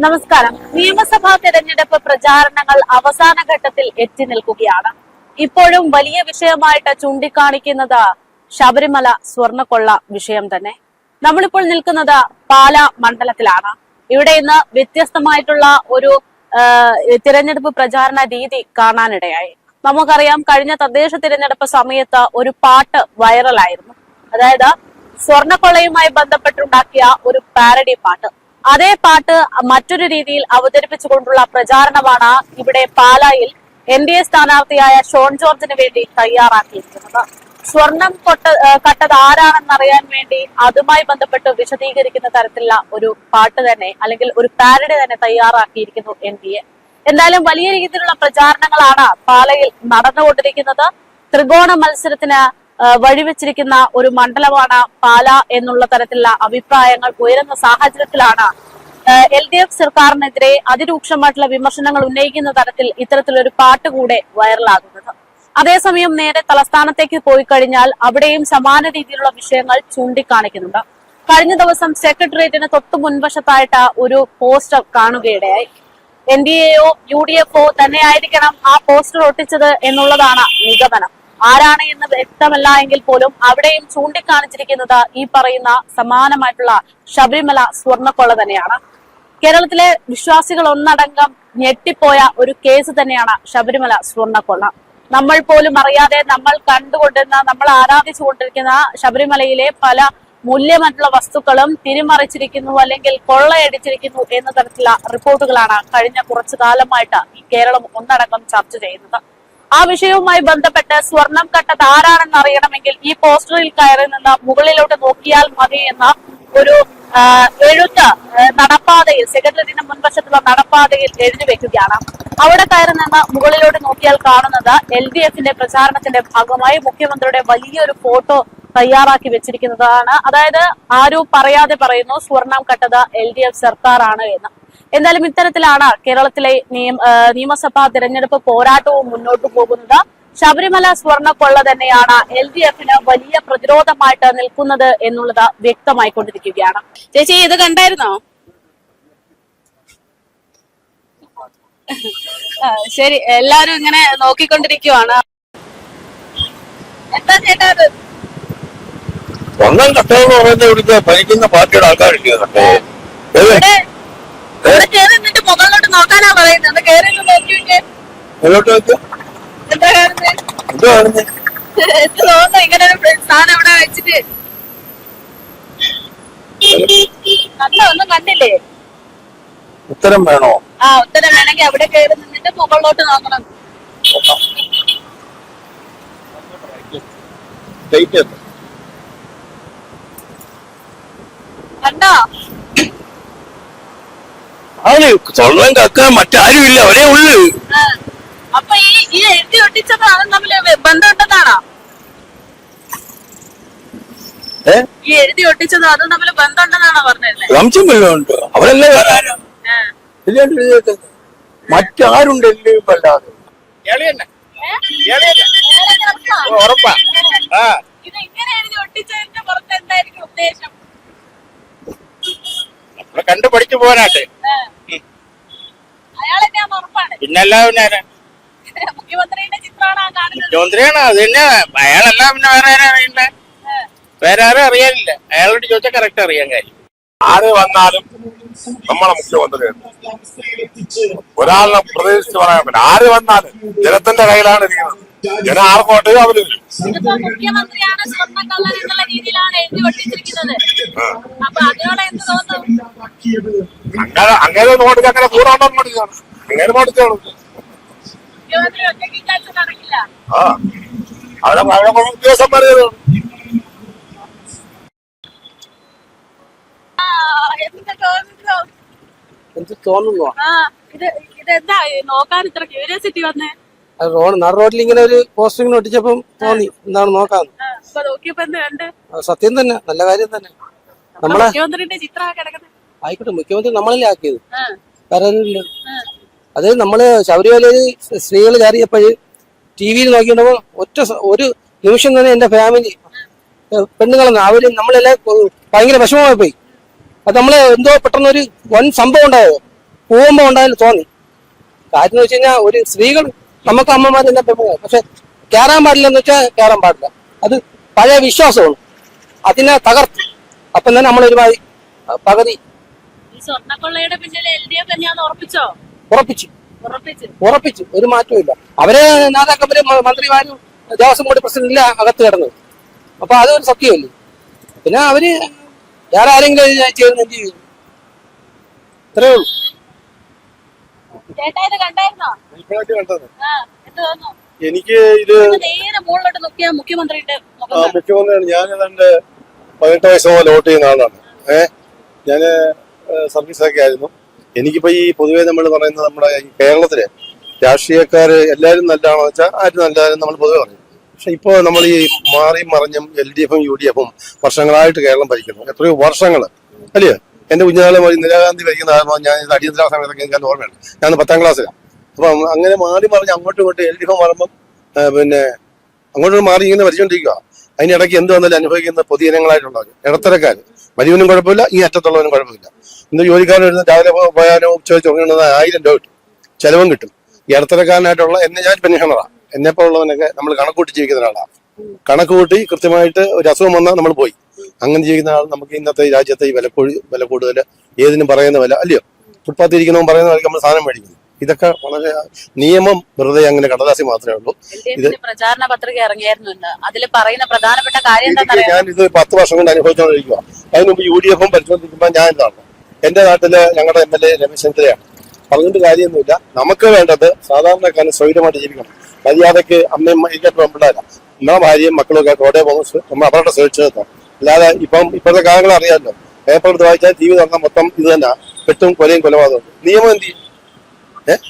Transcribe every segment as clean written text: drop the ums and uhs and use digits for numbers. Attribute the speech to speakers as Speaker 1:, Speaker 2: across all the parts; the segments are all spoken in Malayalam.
Speaker 1: നമസ്കാരം. നിയമസഭാ തെരഞ്ഞെടുപ്പ് പ്രചാരണങ്ങൾ അവസാന ഘട്ടത്തിൽ എത്തി നിൽക്കുകയാണ്. ഇപ്പോഴും വലിയ വിഷയമായിട്ട് ചൂണ്ടിക്കാണിക്കുന്നത് ശബരിമല സ്വർണ്ണക്കൊള്ള വിഷയം തന്നെ. നമ്മളിപ്പോൾ നിൽക്കുന്നത് പാലാ മണ്ഡലത്തിലാണ്. ഇവിടെ ഇന്ന് വ്യത്യസ്തമായിട്ടുള്ള ഒരു തിരഞ്ഞെടുപ്പ് പ്രചാരണ രീതി കാണാനിടയായി. നമുക്കറിയാം, കഴിഞ്ഞ തദ്ദേശ തിരഞ്ഞെടുപ്പ് സമയത്ത് ഒരു പാട്ട് വൈറലായിരുന്നു. അതായത് സ്വർണ്ണക്കൊള്ളയുമായി ബന്ധപ്പെട്ടുണ്ടാക്കിയ ഒരു പാരഡി പാട്ട്. അതേ പാട്ട് മറ്റൊരു രീതിയിൽ അവതരിപ്പിച്ചുകൊണ്ടുള്ള പ്രചാരണമാണ് ഇവിടെ പാലായിൽ NDA സ്ഥാനാർത്ഥിയായ ഷോൺ ജോർജിന് വേണ്ടി തയ്യാറാക്കിയിരിക്കുന്നത്. സ്വർണം കട്ടത് ആരാണെന്നറിയാൻ വേണ്ടി അതുമായി ബന്ധപ്പെട്ട് വിശദീകരിക്കുന്ന തരത്തിലുള്ള ഒരു പാട്ട് തന്നെ, അല്ലെങ്കിൽ ഒരു പാരഡി തന്നെ തയ്യാറാക്കിയിരിക്കുന്നു NDA. എന്തായാലും വലിയ രീതിയിലുള്ള പ്രചാരണങ്ങളാണ് പാലയിൽ നടന്നുകൊണ്ടിരിക്കുന്നത്. ത്രികോണ മത്സരത്തിന് വഴിവെച്ചിരിക്കുന്ന ഒരു മണ്ഡലമാണ് പാല എന്നുള്ള തരത്തിലുള്ള അഭിപ്രായങ്ങൾ ഉയരുന്ന സാഹചര്യത്തിലാണ് LDF സർക്കാരിനെതിരെ അതിരൂക്ഷമായിട്ടുള്ള വിമർശനങ്ങൾ ഉന്നയിക്കുന്ന തരത്തിൽ ഇത്തരത്തിലൊരു പാട്ട് കൂടെ വൈറലാകുന്നത്. അതേസമയം നേരെ തലസ്ഥാനത്തേക്ക് പോയി കഴിഞ്ഞാൽ അവിടെയും സമാന രീതിയിലുള്ള വിഷയങ്ങൾ ചൂണ്ടിക്കാണിക്കുന്നുണ്ട്. കഴിഞ്ഞ ദിവസം സെക്രട്ടേറിയറ്റിന് തൊട്ടു മുൻവശത്തായിട്ട് ഒരു പോസ്റ്റർ കാണുകയിടയായി. NDAയോ UDFോ തന്നെ ആയിരിക്കണം ആ പോസ്റ്റർ ഒട്ടിച്ചത് എന്നുള്ളതാണ് നിഗമനം. ആരാണ് എന്ന് വ്യക്തമല്ല എങ്കിൽ പോലും അവിടെയും ചൂണ്ടിക്കാണിച്ചിരിക്കുന്നത് ഈ പറയുന്ന സമാനമായിട്ടുള്ള ശബരിമല സ്വർണ്ണക്കൊള്ള തന്നെയാണ്. കേരളത്തിലെ വിശ്വാസികൾ ഒന്നടങ്കം ഞെട്ടിപ്പോയ ഒരു കേസ് തന്നെയാണ് ശബരിമല സ്വർണ്ണക്കൊള്ള. നമ്മൾ പോലും അറിയാതെ നമ്മൾ കണ്ടുകൊണ്ടിരുന്ന, നമ്മൾ ആരാധിച്ചുകൊണ്ടിരിക്കുന്ന ശബരിമലയിലെ പല മൂല്യമായിട്ടുള്ള വസ്തുക്കളും തിരിമറിച്ചിരിക്കുന്നു, അല്ലെങ്കിൽ കൊള്ളയടിച്ചിരിക്കുന്നു എന്ന തരത്തിലുള്ള റിപ്പോർട്ടുകളാണ് കഴിഞ്ഞ കുറച്ചു കാലമായിട്ട് ഈ കേരളം ഒന്നടങ്കം ചർച്ച ചെയ്യുന്നത്. ആ വിഷയവുമായി ബന്ധപ്പെട്ട് സ്വർണം കട്ടത് ആരാണെന്ന് അറിയണമെങ്കിൽ ഈ പോസ്റ്ററിൽ കയറി നിന്ന് മുകളിലോട്ട് നോക്കിയാൽ മതി എന്ന ഒരു എഴുത്ത് നടപ്പാതയിൽ, സെക്രട്ടേറിയറ്റിന് മുൻവശത്തുള്ള നടപ്പാതയിൽ എഴുതി വെക്കുകയാണ്. അവിടെ കയറി നിന്ന് മുകളിലോട്ട് നോക്കിയാൽ കാണുന്നത് LDFന്റെ പ്രചാരണത്തിന്റെ ഭാഗമായി മുഖ്യമന്ത്രിയുടെ വലിയൊരു ഫോട്ടോ തയ്യാറാക്കി വെച്ചിരിക്കുന്നതാണ്. അതായത് ആരും പറയാതെ പറയുന്നു സ്വർണം കട്ടത് LDF സർക്കാരാണ് എന്ന്. എന്തായാലും ഇത്തരത്തിലാണ് കേരളത്തിലെ നിയമസഭാ തിരഞ്ഞെടുപ്പ് പോരാട്ടവും മുന്നോട്ട് പോകുന്നത്. ശബരിമല സ്വർണ്ണക്കൊള്ള തന്നെയാണ് LDFന് വലിയ പ്രതിരോധമായിട്ട് നിൽക്കുന്നത് എന്നുള്ളത് വ്യക്തമായിക്കൊണ്ടിരിക്കുകയാണ്. ചേച്ചി, ഇത് കണ്ടായിരുന്നോ? ശരി, എല്ലാരും ഇങ്ങനെ നോക്കിക്കൊണ്ടിരിക്കുവാണ്. എന്താ ചേട്ടാ ഇത്?
Speaker 2: ഒന്നാം കട്ടയെന്ന് പറയുന്നത് ഇവിടുത്തെ ഭരിക്കുന്ന പാർട്ടിയുടെ ആൾക്കാരില്ലേ കട്ടേ?
Speaker 1: മുകളിലോട്ട് നോക്കാനാ പറയുന്നത്. കേറി നോക്കിയിട്ട് എന്താ കാണുന്നത്? തോന്നുന്നു ഇങ്ങനെ ഒരു സാധനം ഇവിടെ വെച്ചിട്ട്. ഒന്നും കണ്ടില്ലേ?
Speaker 2: ഉത്തരം വേണോ?
Speaker 1: ഉത്തരം വേണമെങ്കിൽ അവിടെ കയറി നിന്നിട്ട് മുകളിലോട്ട് നോക്കണം. കണ്ടോ?
Speaker 2: അവന് സ്വർണം കക്കാൻ മറ്റാരും ഇല്ല, ഒരേ ഉള്ളു.
Speaker 1: അപ്പൊ ഈ എഴുതി ഒട്ടിച്ചത് അതും തമ്മിൽ ബന്ധമുണ്ടെന്നാണോ? ഈ എഴുതി ഒട്ടിച്ചത് അതും തമ്മിൽ ബന്ധമുണ്ടെന്നാണോ പറഞ്ഞത്?
Speaker 2: വംശം വല്ലതുണ്ട്. അവരല്ലേ മറ്റാരുണ്ട് അല്ലാതെ
Speaker 1: ഉറപ്പാ. ഇത് ഇങ്ങനെ എഴുതി ഒട്ടിച്ചതിന്റെ പുറത്ത് എന്തായിരിക്കും ഉദ്ദേശം?
Speaker 2: കണ്ടു പഠിച്ചു പോകാനാട്ടെ.
Speaker 1: അയാളെന്നെ ഉറപ്പാണ്.
Speaker 2: പിന്നല്ല,
Speaker 1: മുഖ്യമന്ത്രിയുടെ ചിത്രമാണ് കാണുന്നത്.
Speaker 2: മുഖ്യമന്ത്രിയാണ്, അത് തന്നെ. അയാളല്ല, പിന്നെ വേറെ ആരും അറിയണ്ടേ? വേറെ ആരും അറിയാനില്ല. അയാളോട് ചോദിച്ചാൽ കറക്റ്റ് അറിയാൻ കാര്യം. ആര് വന്നാലും നമ്മളെ മുഖ്യമന്ത്രിയാണ്. ഒരാളിനെ പ്രതീക്ഷിച്ച് പറയാൻ പറ്റില്ല. ആര് വന്നാലും ജനത്തിന്റെ കയ്യിലാണ് ഇരിക്കുന്നത്. ജനം ആർക്കോട്ടെ അവര്.
Speaker 1: മുഖ്യമന്ത്രിയാണ് സ്വർണ്ണക്കള്ളൻ എന്നുള്ള രീതിയിലാണ് എഴുതി ഒട്ടിച്ചിരിക്കുന്നത്. അപ്പൊ അതിനോട് എന്ത് തോന്നുന്നു?
Speaker 2: അങ്ങനെ നോട്ടിച്ച് അങ്ങനെ കൂടാണ്ടോ നോട്ടിച്ചാണ്. അങ്ങനെ നോട്ടിച്ചാണ്
Speaker 1: മുഖ്യമന്ത്രി ഒറ്റയ്ക്ക് നടക്കില്ല.
Speaker 2: അവിടെ ഉദ്യോഗസ്ഥന്മാർ
Speaker 3: എന്ത് തോന്നുന്നു?
Speaker 1: ഇതെന്താ നോക്കാൻ ഇത്ര ക്യൂരിയോസിറ്റി വന്നേ?
Speaker 3: നട റോഡിൽ ഇങ്ങനെ ഒരു പോസ്റ്ററിംഗ് ഒട്ടിച്ചപ്പം തോന്നി എന്താണ് നോക്കാന്ന്. സത്യം തന്നെ, നല്ല കാര്യം തന്നെ. നമ്മളെ
Speaker 1: മുഖ്യമന്ത്രിയുടെ ചിത്രം
Speaker 3: ആയിക്കോട്ടെ, മുഖ്യമന്ത്രി നമ്മളല്ലേ ആക്കിയത്, കാര്യമില്ല. അത് നമ്മള് ശബരിമലയിൽ സ്ത്രീകൾ കയറിയപ്പോഴ് TV നോക്കിയപ്പോ ഒരു നിമിഷം തന്നെ എന്റെ ഫാമിലി പെണ്ണുങ്ങളെന്ന് അവര് നമ്മളെല്ലാം ഭയങ്കര വിഷമമായി പോയി. അത് നമ്മള് എന്തോ പെട്ടെന്നൊരു വൻ സംഭവം ഉണ്ടായോ. പോകുമ്പോ ഉണ്ടായാലും തോന്നി. കാര്യം എന്ന് വെച്ച് കഴിഞ്ഞാൽ ഒരു സ്ത്രീകൾ നമുക്ക് അമ്മമാർ തന്നെ പെണ്ണുങ്ങൾ, പക്ഷെ കയറാൻ പാടില്ലെന്ന് വെച്ചാൽ കയറാൻ പാടില്ല. അത് പഴയ വിശ്വാസമാണ്, അതിനെ തകർത്ത്. അപ്പം തന്നെ നമ്മളൊരുമാതിരി പകുതി
Speaker 1: ഈ സ്വർണ്ണക്കൊള്ളയുടെ പിന്നിൽ LDF തന്നെയാന്ന് ഉറപ്പിച്ചോ?
Speaker 3: ഉറപ്പിച്ചു, ഒരു മാറ്റവും ഇല്ല. അവരെ നേതാക്കന്മാര് മന്ത്രിമാരും ദേവസ്വം ബോർഡ് പ്രസിഡന്റില്ല അകത്ത് കിടന്നത്. അപ്പൊ അതൊരു സത്യമല്ലേ. പിന്നെ അവര് വേറെ ആരെങ്കിലും ചെയ്യുന്ന എന്ത് ചെയ്യും? ഇത്രേ ഉള്ളൂ.
Speaker 1: ചേട്ടാ ഇത് കണ്ടായിരുന്നോ?
Speaker 2: കണ്ടത്
Speaker 1: എന്ത് തോന്നുന്നു?
Speaker 2: എനിക്ക് ഇത്
Speaker 1: നേരെ മുകളിലോട്ട് നോക്കിയാ മുഖ്യമന്ത്രിയുടെ മുഖം കാണാം.
Speaker 2: മുഖ്യമന്ത്രിയാണ്. ഞാൻ ഏതാണ്ട് 18 വയസ്സ് മുതൽ വോട്ട് ചെയ്യുന്ന ആളാണ്. ഞാന് സർവീസൊക്കെ ആയിരുന്നു. എനിക്കിപ്പോ ഈ പൊതുവെ നമ്മൾ പറയുന്നത് നമ്മുടെ ഈ കേരളത്തിലെ രാഷ്ട്രീയക്കാര് എല്ലാവരും നല്ലതാണോ വെച്ചാൽ ആരും നല്ലതാരും നമ്മൾ പൊതുവെ പറയും. പക്ഷെ ഇപ്പോ നമ്മൾ ഈ മാറിയും മറിഞ്ഞും LDFും UDFും വർഷങ്ങളായിട്ട് കേരളം ഭരിക്കുന്നു. എത്രയോ വർഷങ്ങൾ അല്ലയോ? എന്റെ കുഞ്ഞുനാളെ ഇന്ദിരാഗാന്ധി ഭരിക്കുന്ന ഞാൻ അടിയന്തര സമയത്തൊക്കെ എനിക്ക് ഓർമ്മയുണ്ട്. ഞാൻ 10ാം ക്ലാസ്സിലാണ്. അപ്പൊ അങ്ങനെ മാറി മറിഞ്ഞ് അങ്ങോട്ടും ഇങ്ങോട്ടും LDF മാറുമ്പം പിന്നെ അങ്ങോട്ടും മാറി ഇങ്ങനെ ഭരിച്ചോണ്ടിരിക്കുക. അതിനിടയ്ക്ക് എന്ത് വന്നാലും അനുഭവിക്കുന്ന പൊതുജനങ്ങളായിട്ടുള്ളത് ഇടത്തരക്കാർ. വലിയവനും കുഴപ്പമില്ല, ഈ അറ്റത്തുള്ളവനും കുഴപ്പമില്ല. ഇന്ന് ജോലിക്കാരൻ വരുന്ന രാവിലെ പോയാനോ ഉച്ചവെച്ച് ഉറങ്ങുന്നത് 1000 രൂപ കിട്ടും, ചെലവും കിട്ടും. ഈ ഇടത്തരക്കാരനായിട്ടുള്ള ഞാൻ പെൻഷനറാണ്. എന്നെപ്പോലുള്ളവനൊക്കെ നമ്മൾ കണക്ക് കൂട്ടി ജീവിക്കുന്ന ഒരാളാണ്. കണക്ക് കൂട്ടി കൃത്യമായിട്ട് ഒരു അസുഖം വന്നാൽ നമ്മൾ പോയി അങ്ങനെ ജീവിക്കുന്ന ആൾ. നമുക്ക് ഇന്നത്തെ ഈ രാജ്യത്തെ ഈ വില കൂടുതൽ ഏതിനും പറയുന്ന വില അല്ലയോ? ഫുട്പാത്തിൽ ഇരിക്കുന്നവൻ പറയുന്ന വിലക്ക് നമ്മൾ സാധനം മേടിക്കുന്നു. ഇതൊക്കെ വളരെ നിയമം വെറുതെ അങ്ങനെ കടലാസി മാത്രമേ ഉള്ളൂ. ഇത്
Speaker 1: പ്രചാരണ പത്രിക ഇറങ്ങിയായിരുന്നു. അതിൽ പറയുന്ന പ്രധാനപ്പെട്ട കാര്യം എന്താ?
Speaker 2: ഞാൻ ഇത് 10 വർഷം കൊണ്ട് അനുഭവിച്ചുകൊണ്ടിരിക്കുക. അതിന് മുമ്പ് UDFും പരിശോധിക്കുമ്പോൾ ഞാൻ ഇതാണ്. എന്റെ നാട്ടില് ഞങ്ങളുടെ MLA രമേശ് ചെന്നിത്തലയാണ്. പറഞ്ഞിട്ട് കാര്യമൊന്നുമില്ല. നമുക്ക് വേണ്ടത് സാധാരണക്കാരന് സ്വൈര്യമായിട്ട് ജീവിക്കണം. മര്യാദക്ക് അമ്മയും പെൺപിള്ളേര നമ്മളെ ഭാര്യയും മക്കളും ഒക്കെ റോഡേ പോകുന്നത് നമ്മൾ അവരുടെ സുരക്ഷിതത്വം. അല്ലാതെ ഇപ്പോഴത്തെ കാര്യങ്ങൾ അറിയാമല്ലോ. പേപ്പർ എടുത്ത് വായിച്ചാൽ TV തുറന്നാൽ മൊത്തം ഇത് തന്നെ പെട്ടും കൊലയും കൊലപാതകം. നിയമം എന്ത് ചെയ്യും?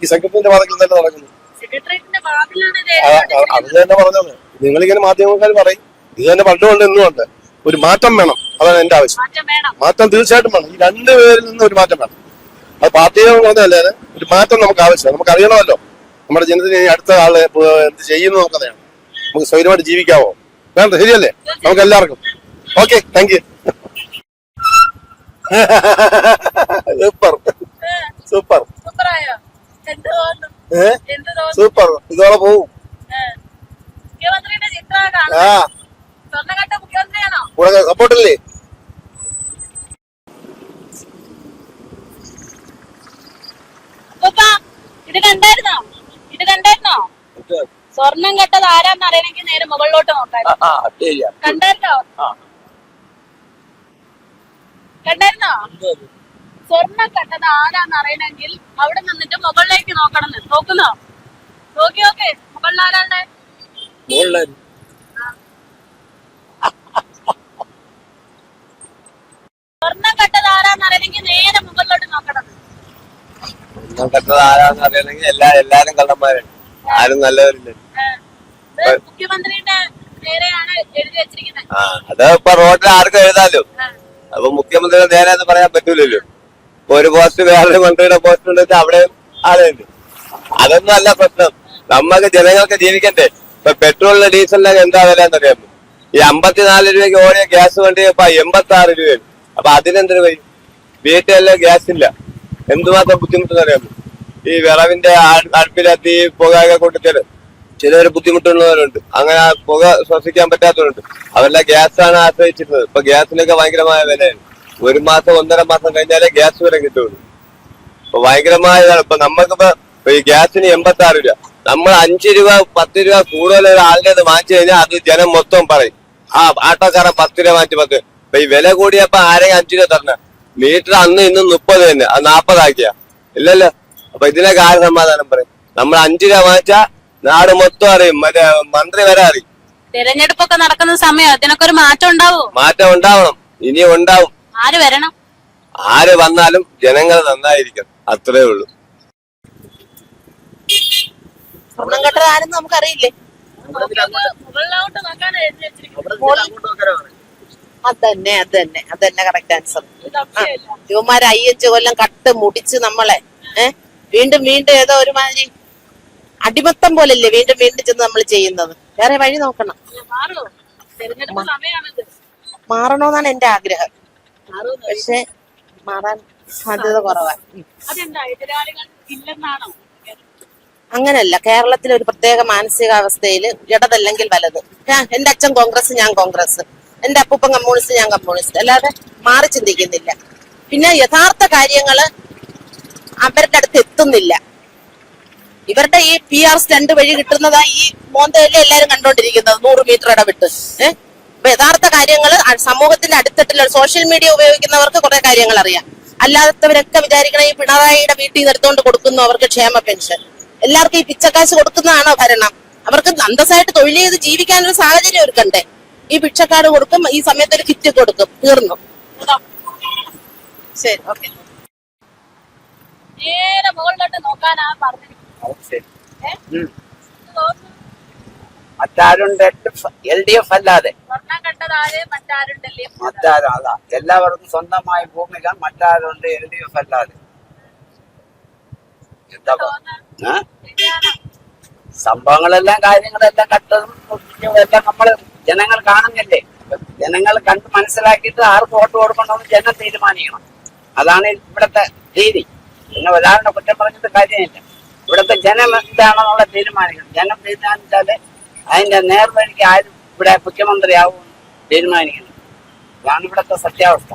Speaker 2: ഈ സെക്രട്ടറിന്റെ വാദത്തിൽ തന്നെ നടക്കുന്നു. അത് തന്നെ പറഞ്ഞത്. നിങ്ങളിങ്ങനെ മാധ്യമക്കാർ പറയും, ഇത് തന്നെ പണ്ടുകൊണ്ട് ഇന്നുമുണ്ട്. ഒരു മാറ്റം വേണം, അതാണ് എന്റെ ആവശ്യം. മാറ്റം തീർച്ചയായിട്ടും വേണം. ഈ 2 പേരിൽ നിന്ന് ഒരു മാറ്റം വേണം. അത് പാർട്ടിയെ പറഞ്ഞല്ലേ, ഒരു മാറ്റം നമുക്ക് ആവശ്യമാണ്. നമുക്ക് അറിയണമല്ലോ നമ്മുടെ ജനത്തിന് അടുത്ത ആള് എന്ത് ചെയ്യുന്നു നമുക്കറിയണം. നമുക്ക് സ്വൈര്യമായിട്ട് ജീവിക്കാവോ? വേണ്ട, ശരിയല്ലേ? നമുക്ക് എല്ലാവർക്കും okay. Thank you. Super super super. ഇതോടെ പോവും. സപ്പോർട്ടില്ലേ?
Speaker 1: ഇത് കണ്ടായിരുന്നോ? സ്വർണം കെട്ടത് ആരാന്ന് അറിയണമെങ്കിൽ നേരെ മുകളിലോട്ട് നോക്കാം. കണ്ടായിരുന്നോ? സ്വർണം കെട്ടത് ആരാന്ന് അറിയണമെങ്കിൽ അവിടെ നിന്നിട്ട് മുകളിലേക്ക് നോക്കണം. നോക്കുന്നോ? നോക്കി മുകളിൽ ആരാണ്? സ്വർണം കെട്ടത് ആരാന്ന് അറിയണമെങ്കിൽ നേരെ മുകളിലോട്ട് നോക്കണം.
Speaker 4: ആരാന്ന് അറിയണമെങ്കിൽ എല്ലാരും കള്ളന്മാരാണ്, ആരും നല്ലവരില്ല.
Speaker 1: മുഖ്യമന്ത്രിയുടെ നേരെയാണ് എഴുതി വെച്ചിരിക്കുന്നത്.
Speaker 4: അത് ഇപ്പൊ റോഡിൽ ആർക്കും എഴുതാലോ. അപ്പൊ മുഖ്യമന്ത്രിയുടെ നേരെ എന്ന് പറയാൻ പറ്റൂലല്ലോ. ഇപ്പൊ ഒരു പോസ്റ്റ് വേറൊരു മന്ത്രിയുടെ പോസ്റ്റ് ഉണ്ടെങ്കിൽ അവിടെ ആളുണ്ട്. അതൊന്നും അല്ല പ്രശ്നം. നമുക്ക് ജനങ്ങൾക്ക് ജീവിക്കണ്ടേ? ഇപ്പൊ പെട്രോളിന് ഡീസലിനൊക്കെ എന്താ വില എന്നറിയാമോ? ഈ 54 രൂപയ്ക്ക് ഓടിയ ഗ്യാസ് വണ്ടി ഇപ്പൊ 86 രൂപയാണ്. അപ്പൊ അതിനെന്തിനു കഴിയും? വീട്ടിലെല്ലാം ഗ്യാസ് ഇല്ല. എന്തുമാത്രം ബുദ്ധിമുട്ടെന്നറിയാമോ? ഈ വിറവിന്റെ അടുപ്പിലത്തി പുകയൊക്കെ കൊണ്ടുതരും. ചിലവര് ബുദ്ധിമുട്ടുള്ളവരുണ്ട്, അങ്ങനെ പുക ശ്വസിക്കാൻ പറ്റാത്തവരുണ്ട്. അവരെല്ലാം ഗ്യാസാണ് ആശ്രയിച്ചിരുന്നത്. ഇപ്പൊ ഗ്യാസിനൊക്കെ ഭയങ്കരമായ വിലയാണ്. 1 മാസം 1.5 മാസം കഴിഞ്ഞാലേ ഗ്യാസ് വരെ കിട്ടുള്ളൂ. ഇപ്പൊ ഭയങ്കരമായ ഇതാണ്. ഇപ്പൊ നമുക്കിപ്പോ ഈ ഗ്യാസിന് 86 രൂപ. നമ്മൾ 5 രൂപ 10 രൂപ കൂടുതൽ ഒരാളുടെ വാങ്ങിച്ചു കഴിഞ്ഞാൽ അത് ജനം മൊത്തം പറയും. ആട്ടോക്കാരൻ 10 രൂപ വാങ്ങിച്ച് 10. ഇപ്പൊ ഈ വില കൂടിയപ്പോ ആരെയും 5 രൂപ തരണ മീറ്റർ അന്ന് ഇന്നും 30 തന്നെ, അത് 40 ആക്കിയ ഇല്ലല്ലോ. അപ്പൊ ഇതിനൊക്കെ ആര് സമാധാനം പറയും? നമ്മൾ 5 രൂപ വാങ്ങിച്ചാ നാട് മൊത്തം അറിയും, മറ്റേ മന്ത്രി വരെ അറിയും.
Speaker 1: തെരഞ്ഞെടുപ്പൊക്കെ നടക്കുന്ന സമയം ഇതിനൊക്കെ ഒരു മാറ്റം ഉണ്ടാവോ?
Speaker 4: മാറ്റം ഉണ്ടാവണം, ഇനി ഉണ്ടാവും.
Speaker 1: ആര് വരണം?
Speaker 4: ആര് വന്നാലും ജനങ്ങൾ നന്നായിരിക്കും, അത്രേ ഉള്ളൂ.
Speaker 5: സ്വർണം കെട്ടത് ആരെന്ന് നമുക്കറിയില്ലേ?
Speaker 1: മുകളിലോട്ട് നോക്കാൻ എഴുതി വെച്ചിരിക്കുന്നത്.
Speaker 5: അതന്നെ കറക്റ്റ് ആൻസർ. ഇവന്മാര് 5 കൊല്ലം കട്ട് മുടിച്ച് നമ്മളെ വീണ്ടും ഏതോ ഒരുമാതിരി അടിമത്തം പോലല്ലേ വീണ്ടും ചെന്ന് നമ്മൾ ചെയ്യുന്നത്. വേറെ വഴി നോക്കണം. മാറണോന്നാണ് എന്റെ ആഗ്രഹം. പക്ഷെ മാറാൻ സാധ്യത കുറവാ.
Speaker 1: അതെന്താ എതിരാളികൾ ഇല്ലെന്നാണോ?
Speaker 5: അങ്ങനല്ല, കേരളത്തിലെ ഒരു പ്രത്യേക മാനസികാവസ്ഥയിൽ ഇടതല്ലെങ്കിൽ വലത്. എന്റെ അച്ഛൻ കോൺഗ്രസ്, ഞാൻ കോൺഗ്രസ്. എന്റെ അപ്പൂപ്പൻ കമ്മ്യൂണിസ്റ്റ്, ഞാൻ കമ്മ്യൂണിസ്റ്റ്. അല്ലാതെ മാറി ചിന്തിക്കുന്നില്ല. പിന്നെ യഥാർത്ഥ കാര്യങ്ങള് അവരുടെ അടുത്ത് എത്തുന്നില്ല. ഇവരുടെ ഈ PR സ്റ്റണ്ട് വഴി കിട്ടുന്നതാ ഈ മോന്തയിലെ എല്ലാരും കണ്ടോണ്ടിരിക്കുന്നത് 100 മീറ്റർ ഇടവിട്ട്. അപ്പൊ യഥാർത്ഥ കാര്യങ്ങള് സമൂഹത്തിന്റെ അടിത്തട്ടിൽ സോഷ്യൽ മീഡിയ ഉപയോഗിക്കുന്നവർക്ക് കുറെ കാര്യങ്ങൾ അറിയാം. അല്ലാത്തവരൊക്കെ വിചാരിക്കണ ഈ പിണറായിയുടെ വീട്ടിൽ നിന്ന് എടുത്തുകൊണ്ട് കൊടുക്കുന്നു അവർക്ക് ക്ഷേമ പെൻഷൻ. എല്ലാവർക്കും ഈ പിച്ചക്കാശ് കൊടുക്കുന്നതാണോ ഭരണം? അവർക്ക് അന്തസ്സായിട്ട് തൊഴിൽ ചെയ്ത് ജീവിക്കാനൊരു സാഹചര്യം ഒരുക്കണ്ടേ? ഈ പിച്ചക്കാട് കൊടുക്കും, ഈ സമയത്ത് ഒരു കിറ്റ് കൊടുക്കും, തീർന്നു. ശരി, ഓക്കെ.
Speaker 1: നേരെ മുകളിലോട്ട് നോക്കാനാ പറഞ്ഞിരിക്കുന്നത്.
Speaker 6: മറ്റാരുണ്ട്? LDF അല്ലാതെ
Speaker 1: സ്വർണം കണ്ടതാരെ മറ്റാരുണ്ടല്ലേ?
Speaker 6: മറ്റാരും അതാ. എല്ലാവർക്കും സ്വന്തമായ ഭൂമികൾ മറ്റാരുണ്ട്? LDF അല്ലാതെ. എന്താ സംഭവങ്ങളെല്ലാം കാര്യങ്ങളെല്ലാം കട്ടതും എല്ലാം നമ്മള് ജനങ്ങൾ കാണുന്നില്ലേ? ജനങ്ങൾ കണ്ട് മനസ്സിലാക്കിയിട്ട് ആർക്ക് വോട്ട് കൊടുക്കണമെന്ന് ജനം തീരുമാനിക്കണം. അതാണ് ഇവിടത്തെ രീതി. പിന്നെ ഒരാളുടെ കുറ്റം പറഞ്ഞിട്ട് കാര്യമില്ല. ഇവിടുത്തെ ജനം എന്താണെന്നുള്ള തീരുമാനിക്കണം. ജനം തീരുമാനിച്ചാല് അതിന്റെ നേർവഴിക്ക് ആരും ഇവിടെ മുഖ്യമന്ത്രിയാവും തീരുമാനിക്കണം. ഇതാണ് ഇവിടുത്തെ സത്യാവസ്ഥ.